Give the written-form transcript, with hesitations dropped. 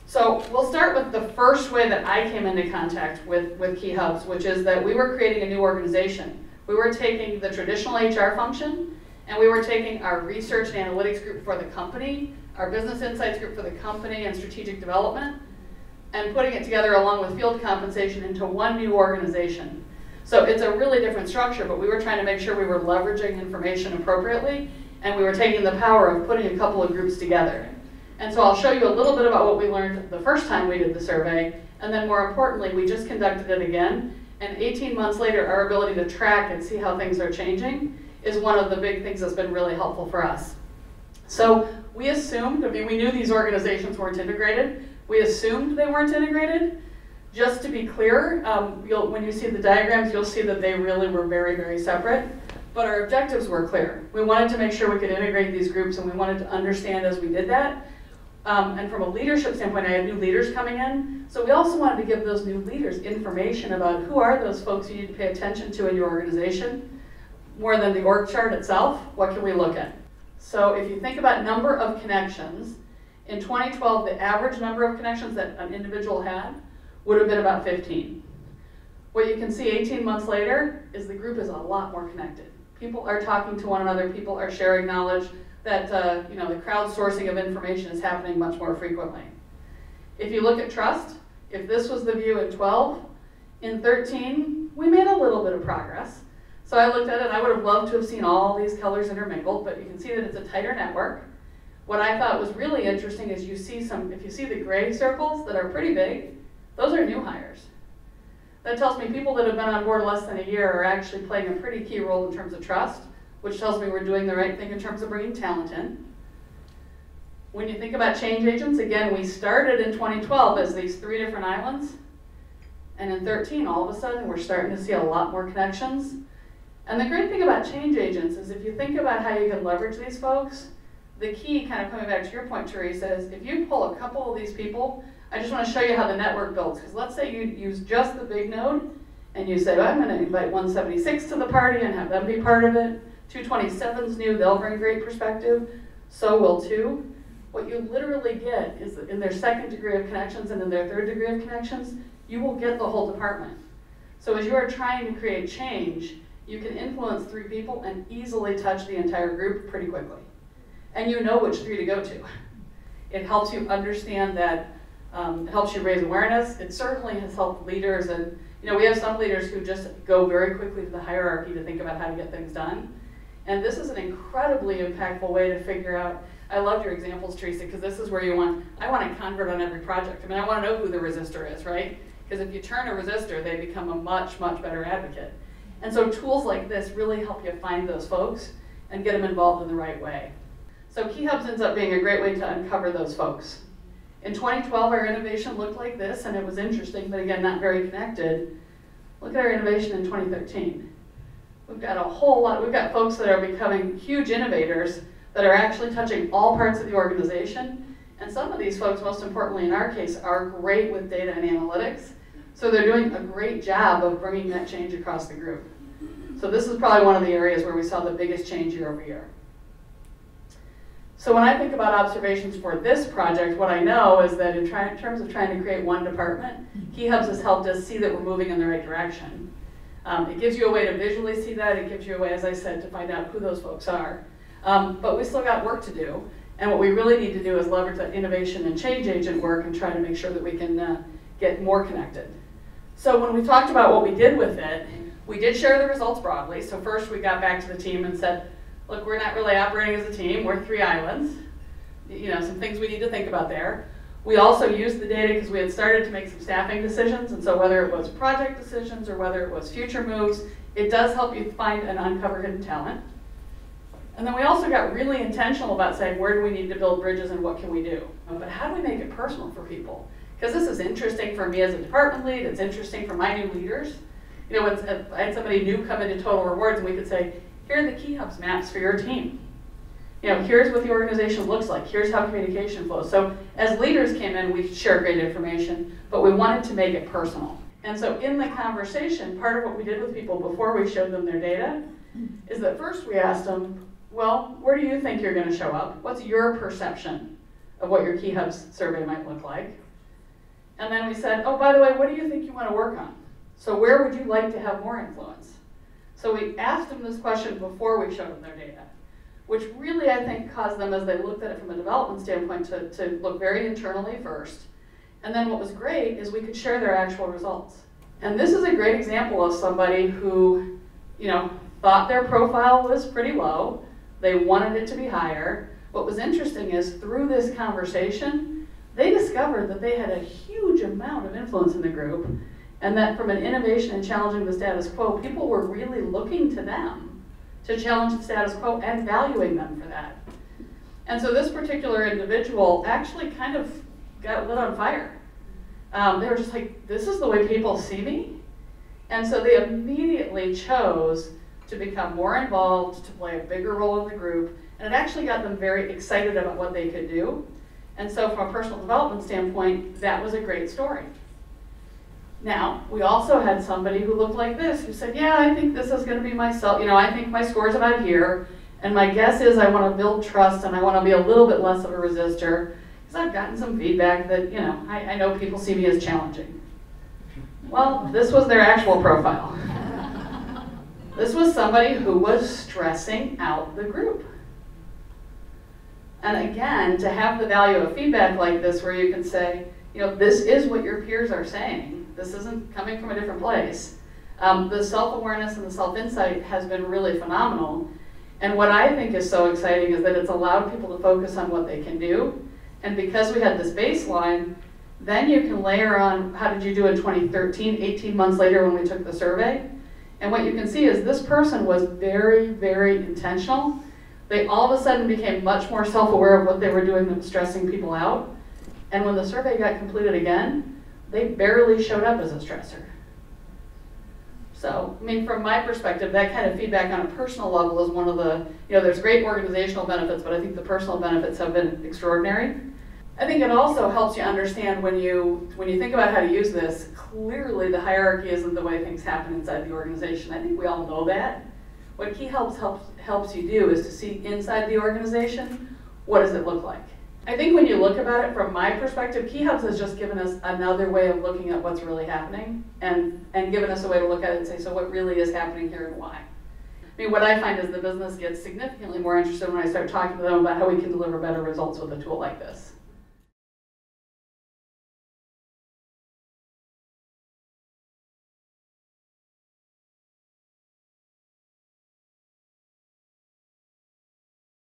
So we'll start with the first way that I came into contact with Keyhubs, which is that we were creating a new organization. We were taking the traditional HR function, and we were taking our research and analytics group for the company, our business insights group for the company, and strategic development, and putting it together along with field compensation into one new organization. So it's a really different structure, but we were trying to make sure we were leveraging information appropriately, and we were taking the power of putting a couple of groups together. And so I'll show you a little bit about what we learned the first time we did the survey, and then more importantly, we just conducted it again, and 18 months later, our ability to track and see how things are changing is one of the big things that's been really helpful for us. So we assumed, I mean, we knew these organizations weren't integrated. We assumed they weren't integrated. Just to be clear, when you see the diagrams, you'll see that they really were very, very separate. But our objectives were clear. We wanted to make sure we could integrate these groups, and we wanted to understand as we did that. And from a leadership standpoint, I had new leaders coming in. So we also wanted to give those new leaders information about who are those folks you need to pay attention to in your organization. More than the org chart itself, what can we look at? So if you think about number of connections, in 2012, the average number of connections that an individual had would have been about 15. What you can see 18 months later is the group is a lot more connected. People are talking to one another, people are sharing knowledge, that the crowdsourcing of information is happening much more frequently. If you look at trust, if this was the view in 12, in 13, we made a little bit of progress. So I looked at it, and I would have loved to have seen all these colors intermingled, but you can see that it's a tighter network. What I thought was really interesting is if you see the gray circles that are pretty big, those are new hires. That tells me people that have been on board less than a year are actually playing a pretty key role in terms of trust, which tells me we're doing the right thing in terms of bringing talent in. When you think about change agents, again, we started in 2012 as these 3 different islands, and in 13, all of a sudden, we're starting to see a lot more connections. And the great thing about change agents is if you think about how you can leverage these folks, the key, kind of coming back to your point, Teresa, is if you pull a couple of these people, I just want to show you how the network builds, because let's say you use just the big node, and you say, well, I'm going to invite 176 to the party and have them be part of it. 227's new, they'll bring great perspective, so will 2. What you literally get is in their second degree of connections and in their third degree of connections, you will get the whole department. So as you are trying to create change, you can influence 3 people and easily touch the entire group pretty quickly. And you know which 3 to go to. It helps you understand that, it helps you raise awareness. It certainly has helped leaders, and we have some leaders who just go very quickly to the hierarchy to think about how to get things done. And this is an incredibly impactful way to figure out, I loved your examples, Teresa, because this is where I want a convert on every project. I mean, I want to know who the resistor is, right? Because if you turn a resistor, they become a much, much better advocate. And so tools like this really help you find those folks and get them involved in the right way. So Keyhubs ends up being a great way to uncover those folks. In 2012, our innovation looked like this, and it was interesting, but again, not very connected. Look at our innovation in 2013. We've got a whole lot, we've got folks that are becoming huge innovators that are actually touching all parts of the organization. And some of these folks, most importantly in our case, are great with data and analytics. So they're doing a great job of bringing that change across the group. So this is probably one of the areas where we saw the biggest change year over year. So when I think about observations for this project, what I know is that in terms of trying to create one department, Keyhubs has helped us see that we're moving in the right direction. It gives you a way to visually see that. It gives you a way, as I said, to find out who those folks are. But we still got work to do. And what we really need to do is leverage that innovation and change agent work and try to make sure that we can get more connected. So when we talked about what we did with it, we did share the results broadly. So first we got back to the team and said, look, we're not really operating as a team. We're 3 islands. Some things we need to think about there. We also used the data because we had started to make some staffing decisions, and so whether it was project decisions or whether it was future moves, it does help you find and uncover hidden talent. And then we also got really intentional about saying, where do we need to build bridges and what can we do? But how do we make it personal for people? Because this is interesting for me as a department lead, it's interesting for my new leaders. When I had somebody new come into Total Rewards and we could say, here are the Keyhubs maps for your team. Here's what the organization looks like. Here's how communication flows. So as leaders came in, we shared great information, but we wanted to make it personal. And so in the conversation, part of what we did with people before we showed them their data is that first we asked them, well, where do you think you're going to show up? What's your perception of what your Keyhubs survey might look like? And then we said, oh, by the way, what do you think you want to work on? So where would you like to have more influence? So we asked them this question before we showed them their data, which really, I think, caused them, as they looked at it from a development standpoint, to look very internally first. And then what was great is we could share their actual results. And this is a great example of somebody who, thought their profile was pretty low. They wanted it to be higher. What was interesting is through this conversation, they discovered that they had a huge amount of influence in the group, and that from an innovation and challenging the status quo, people were really looking to them to challenge the status quo and valuing them for that. And so this particular individual actually kind of got lit on fire. They were just like, this is the way people see me? And so they immediately chose to become more involved, to play a bigger role in the group, and it actually got them very excited about what they could do. And so from a personal development standpoint, that was a great story. Now, we also had somebody who looked like this, who said, yeah, I think this is going to be myself. I think my score's about here, and my guess is I want to build trust, and I want to be a little bit less of a resistor, because I've gotten some feedback that, I know people see me as challenging. Well, this was their actual profile. This was somebody who was stressing out the group. And again, to have the value of feedback like this, where you can say, this is what your peers are saying. This isn't coming from a different place. The self-awareness and the self-insight has been really phenomenal. And what I think is so exciting is that it's allowed people to focus on what they can do. And because we had this baseline, then you can layer on, how did you do in 2013, 18 months later when we took the survey? And what you can see is this person was very, very intentional. They all of a sudden became much more self-aware of what they were doing that was stressing people out. And when the survey got completed again, they barely showed up as a stressor. So, from my perspective, that kind of feedback on a personal level is one of the, there's great organizational benefits, but I think the personal benefits have been extraordinary. I think it also helps you understand when you think about how to use this, clearly the hierarchy isn't the way things happen inside the organization. I think we all know that. What Keyhubs helps you do is to see inside the organization, what does it look like? I think when you look about it from my perspective, Keyhubs has just given us another way of looking at what's really happening and given us a way to look at it and say, so what really is happening here and why? What I find is the business gets significantly more interested when I start talking to them about how we can deliver better results with a tool like this.